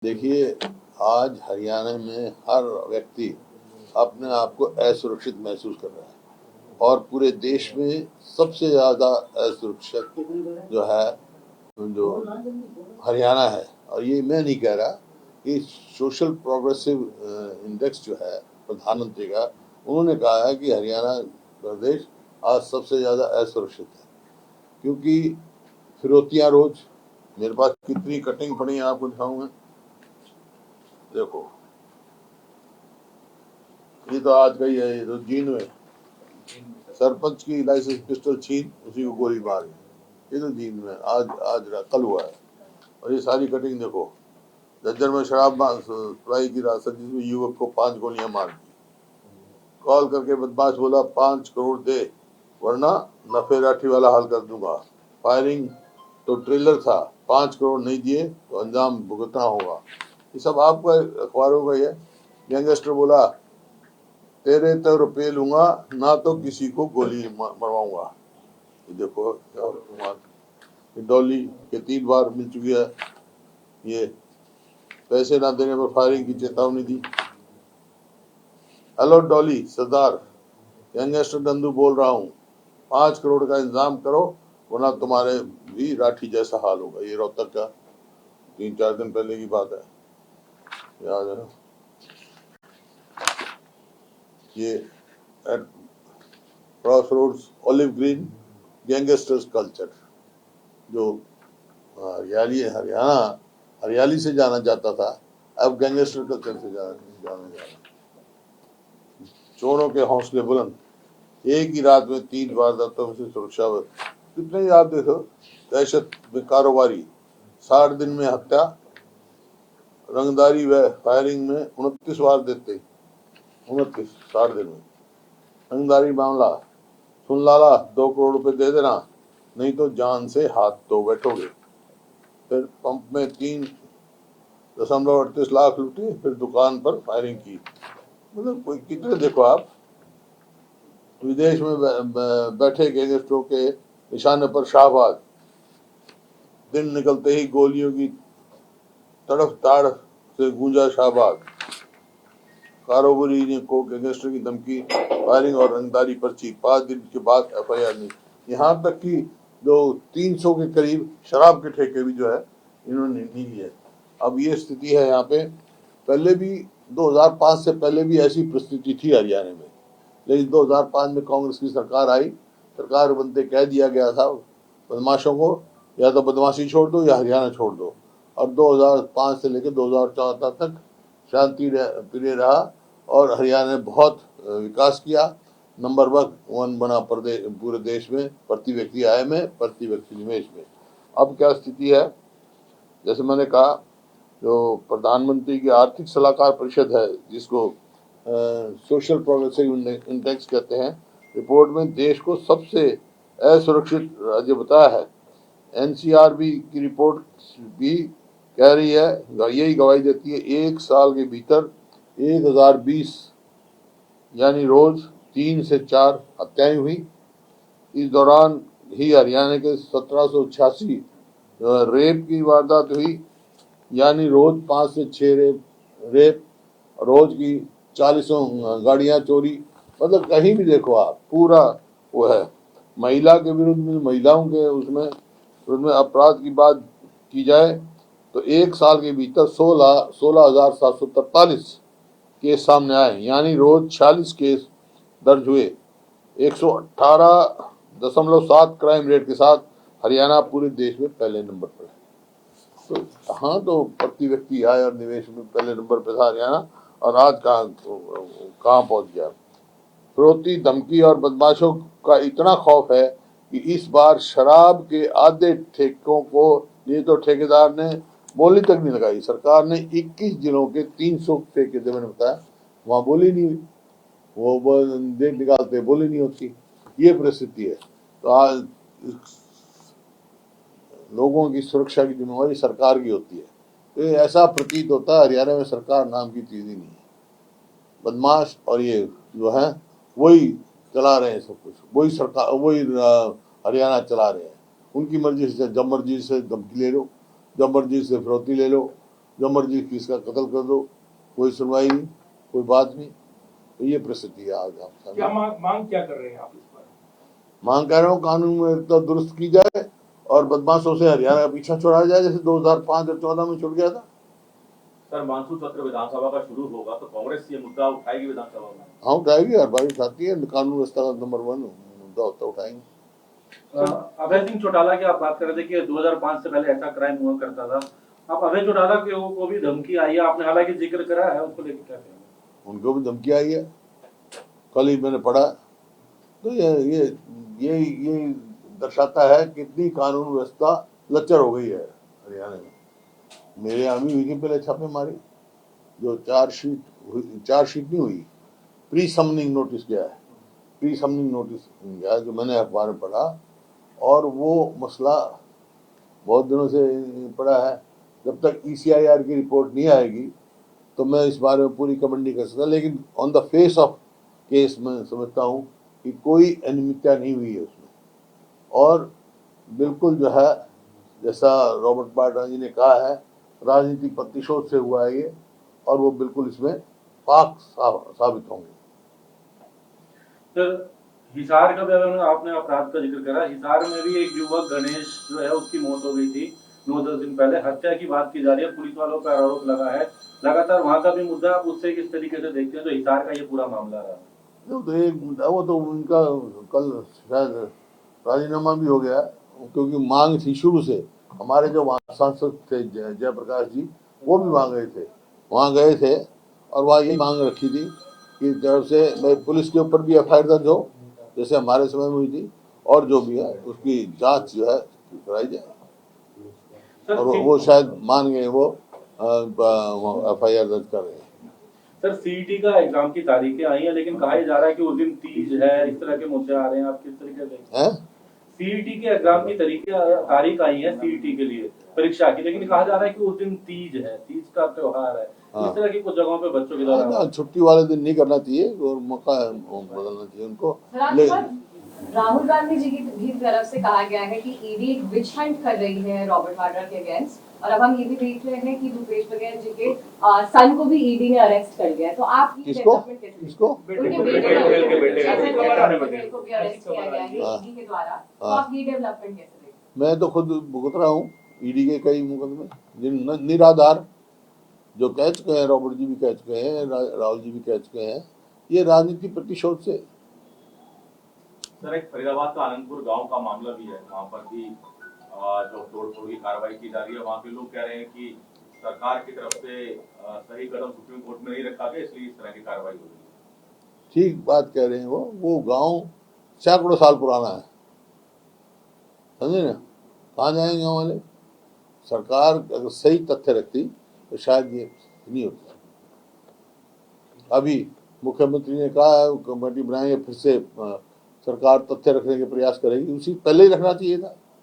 देखिए, आज हरियाणा में हर व्यक्ति अपने आप को असुरक्षित महसूस कर रहा है और पूरे देश में सबसे ज़्यादा असुरक्षित जो है, जो हरियाणा है। और ये मैं नहीं कह रहा, ये सोशल प्रोग्रेसिव इंडेक्स जो है प्रधानमंत्री का, उन्होंने कहा है कि हरियाणा प्रदेश आज सबसे ज़्यादा असुरक्षित है, क्योंकि फिरौतियाँ रोज, मेरे पास कितनी कटिंग पड़ी है आपको दिखाऊंगा। देखो, ये तो आज का ही है, ये तो जीन में सरपंच की लाइसेंस पिस्टल छीन उसी को गोली मार गई। ये तो जीन में आज आज कल हुआ है। और ये सारी कटिंग देखो, जज्जर में शराब सप्लाई की रास्ता जिसमें युवक को 5 गोलियां मार दी। कॉल करके बदमाश बोला 5 करोड़ दे वरना नफे राठी वाला हाल कर दूंगा। फायरिंग तो ट्रेलर था, 5 करोड़ नहीं दिए तो अंजाम भुगतना होगा। ये सब आपका अखबारों का ही है। गैंगस्टर बोला तेरे तो रुपये लूंगा ना तो किसी को गोली मरवाऊंगा। ये देखो डॉली के 3 बार मिल चुकी है, ये पैसे ना देने पर फायरिंग की चेतावनी दी। हेलो डॉली सरदार, गैंगस्टर डंदू बोल रहा हूँ, 5 करोड़ का इंतजाम करो वरना तुम्हारे भी राठी जैसा हाल होगा। ये रोहतक का 3-4 दिन पहले की बात है, याद है ना। ये at crossroads olive green gangsters culture, जो हरियाली से जाना जाता था, अब गैंगस्टर कल्चर से जाना जा रहा। चोरों के हौसले बुलंद, एक ही रात में 3 वारदातों से सुरक्षा कितने आप देखो। दहशत में कारोबारी, 60 दिन में हत्या, रंगदारी व फायरिंग में 29 वार देते, 29 60 दिन में। रंगदारी मामला, सुन लाला 2 करोड़ रुपए दे देना नहीं तो जान से हाथ धो बैठोगे। फिर पंप में 3.38 लाख लूटे, फिर दुकान पर फायरिंग की। मतलब कोई कितने देखो आप, विदेश में बैठे गैंगस्टरों के निशाने पर शाहबाज, दिन निकलते ही गोलियों की तड़फ ताड़ से गूंजा शाहबाज। कारोबारी ने को गैंगस्टर की धमकी, फायरिंग और रंगदारी पर्ची, 5 दिन के बाद FIR नहीं। यहाँ तक कि जो 300 के करीब शराब के ठेके भी जो है इन्होंने नहीं लिए। अब ये स्थिति है यहाँ पे। पहले भी 2005 से पहले भी ऐसी परिस्थिति थी हरियाणा में, लेकिन 2005 में कांग्रेस की सरकार आई। सरकार बनते कह दिया गया था बदमाशों को या तो बदमाशी छोड़ दो या हरियाणा छोड़ दो। और 2005 से लेकर 2014 तक शांति प्रिय रहा और हरियाणा ने बहुत विकास किया। नंबर 1 बना पूरे देश में, प्रति व्यक्ति आय में, प्रति व्यक्ति निवेश में। अब क्या स्थिति है, जैसे मैंने कहा, जो प्रधानमंत्री की आर्थिक सलाहकार परिषद है, जिसको सोशल प्रोग्रेसिव इंडेक्स कहते हैं, रिपोर्ट में देश को सबसे असुरक्षित राज्य बताया है। NCRB की रिपोर्ट भी कह रही है, यही गवाही देती है, 1 साल के भीतर 1020 यानी रोज 3 से 4 हत्याएं हुई। इस दौरान ही हरियाणा के 1786 रेप की वारदात हुई, यानी रोज 5 से 6 रेप, रोज की 40 गाड़ियां चोरी। मतलब कहीं भी देखो आप, पूरा वो है। महिला के विरुद्ध में, महिलाओं के उसमें अपराध की बात की जाए तो 1 साल के भीतर 16,743 केस सामने आए, यानी रोज 46 केस दर्ज हुए। 118.7 क्राइम रेट के साथ हरियाणा पूरे देश में पहले नंबर पर है। तो हाँ, तो प्रति व्यक्ति आय और निवेश में पहले नंबर पर था हरियाणा, और आज कहाँ पहुंच गया। फिरौती, धमकी और बदमाशों का इतना खौफ है कि इस बार शराब के आधे ठेकों को लिए तो ठेकेदार ने बोली तक नहीं लगाई। सरकार ने 21 जिलों के 300 ठेके मैंने बताया, वहां बोली नहीं हुई। वो देख निकालते, बोली नहीं होती। ये परिस्थिति है। तो आज लोगों की सुरक्षा की जिम्मेवारी सरकार की होती है। तो ऐसा प्रतीत होता है हरियाणा में सरकार नाम की चीज ही नहीं है। बदमाश और ये जो है वही चला रहे हैं सब कुछ, वही सरकार, वही हरियाणा चला रहे हैं। उनकी मर्जी से, जब मर्जी से धमकी ले लो, जब मर्जी से फिरौती ले लो, जो मर्जी किसका कत्ल कर दो, कोई सुनवाई नहीं, कोई बात नहीं। तो ये परिस्थिति है आज। आप क्या मांग क्या कर रहे हैं आप इस पर? मांग कर रहा हूँ कानून में तो दुरुस्त की जाए और बदमाशों से हरियाणा का पीछा छुड़ाया जाए, जैसे 2005 और 14 में छुट गया था। सर, मानसून सत्र विधानसभा का शुरू होगा तो कांग्रेस ये मुद्दा उठाएगी विधानसभा में? हाँ उठाएगी, हर बार उठाती है। कानून व्यवस्था का नंबर 1 मुद्दा होता है, उठाएंगे। अभय सिंह चौटाला की आप बात कर रहे थे कि 2005 से पहले ऐसा क्राइम हुआ करता था। आप अभय चौटाला को भी धमकी आई है, आपने हालांकि जिक्र करा है, उसको लेकर क्या कहेंगे? उनको भी धमकी आई है, कल ही मैंने पढ़ा। तो ये दर्शाता है कितनी कानून व्यवस्था लच्चर हो गई है हरियाणा में। मेरे यहाँ भी हुई थी पहले छापेमारी, जो चार्जशीट नहीं हुई, प्री समनिंग नोटिस गया है, प्री समनिंग नोटिस गया जो मैंने अखबार में पढ़ा। और वो मसला बहुत दिनों से पड़ा है। जब तक ECIR की रिपोर्ट नहीं आएगी तो मैं इस बारे में पूरी कमेंट नहीं कर सकता, लेकिन on the face of case मैं समझता हूँ कि कोई अनियमितता नहीं हुई है उसमें। और बिल्कुल जो है, जैसा रॉबर्ट वाड्रा जी ने कहा है, राजनीतिक प्रतिशोध से हुआ है ये, और वो बिल्कुल इसमें पाक साबित होंगे। सर, हिसार का भी आपने अपराध का जिक्र करा। हिसार में भी एक युवक गणेश जो है उसकी मौत हो गई थी 9-10 दिन पहले। हत्या की बात की जा रही है, पुलिस वालों पर आरोप लगा है लगातार। वहां का भी मुद्दा आप उससे किस तरीके से देखते हैं जो हिसार का ये पूरा मामला रहा? वो तो उनका कल शायद राजीनामा भी हो गया, क्योंकि मांग थी शुरू से। हमारे जो वहाँ सांसद थे जयप्रकाश जी, वो भी वहाँ गए थे, और वहाँ ये मांग रखी थी कि जब से पुलिस के ऊपर भी FIR दर्ज हो, जैसे हमारे समय में हुई थी, और जो भी है उसकी जांच जो है कराई जाए। और वो शायद मान गए, वो FIR दर्ज कर रहे हैं। सर, CET का एग्जाम की तारीखें आई हैं, लेकिन कहा जा रहा है कि उस दिन तीज है, इस तरह के मुद्दे आ रहे हैं। आप किस तरीके से? CET के एग्जाम की तारीख आई है CET के लिए परीक्षा की, लेकिन कहा जा रहा है कि उस दिन तीज है, तीज का त्योहार है। इस तरह की कुछ जगहों पे बच्चों के द्वारा छुट्टी वाले दिन नहीं करना चाहिए और मौका बदलना चाहिए उनको। राहुल गांधी जी की तरफ से कहा गया है कि ईडी एक विच हंट कर रही है रॉबर्ट वाड्रा के अगेंस्ट, और अब हम ये भी देख रहे हैं कि भूपेश बघेल जी के सन को भी ईडी ने अरेस्ट कर लिया है। तो आप डेवलपमेंट किसको उनके बेटे को भी अरेस्ट किया गया है ईडी के द्वारा, तो आप ये डेवलपमेंट कैसे देखते हैं? मैं तो खुद भुगत रहा हूँ ईडी के कई मुकदमे, जिन निराधार जो कह चुके हैं, रॉबर्ट जी भी कह चुके हैं, राहुल जी भी कह चुके हैं, ये राजनीति प्रतिशोध से। सर, एक फरीदाबाद का आनंदपुर गांव का मामला भी है, वहां पर भी जो तोड़फोड़ की कार्रवाई की जा रही है। वहां के लोग कह रहे हैं कि सरकार की तरफ से सही कदम सुप्रीम कोर्ट में नहीं रखा गया, इसलिए इस तरह की कार्रवाई हो रही है। ठीक बात कह रहे हैं। वो गांव सैकड़ों साल पुराना है, समझे ना, कहाँ जाएंगे गाँव वाले? सरकार अगर सही तथ्य रखती तो शायद ये नहीं होता। अभी मुख्यमंत्री ने कहा कमेटी बनाएंगे, फिर से सरकार तथ्य रखने के प्रयास करेगी, उसी पहले ही रखना चाहिए था।